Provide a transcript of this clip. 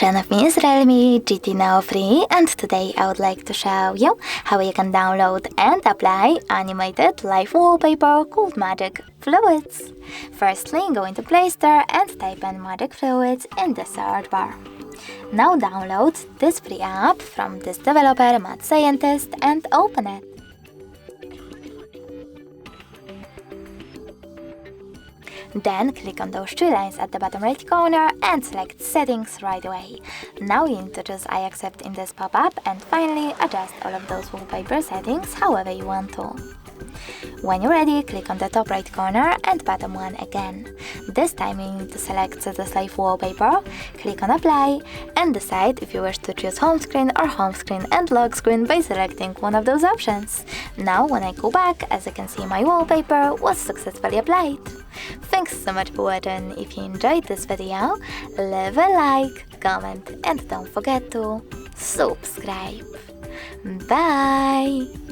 Attention, of me is REALME GT Neo free, and today I would like to show you how you can download and apply animated live wallpaper called Magic Fluids. Firstly, go into Play Store and type in Magic Fluids in the search bar. Now download this free app from this developer, Mad Scientist, and open it. Then click on those three lines at the bottom right corner and select Settings right away. Now you need to choose I accept in this pop-up and finally adjust all of those wallpaper settings however you want to. When you're ready, click on the top right corner and bottom one again. This time you need to select the live wallpaper, click on Apply and decide if you wish to choose home screen or home screen and lock screen by selecting one of those options. Now when I go back, as you can see, my wallpaper was successfully applied. Thanks so much for watching. If you enjoyed this video, leave a like, comment and don't forget to subscribe. Bye!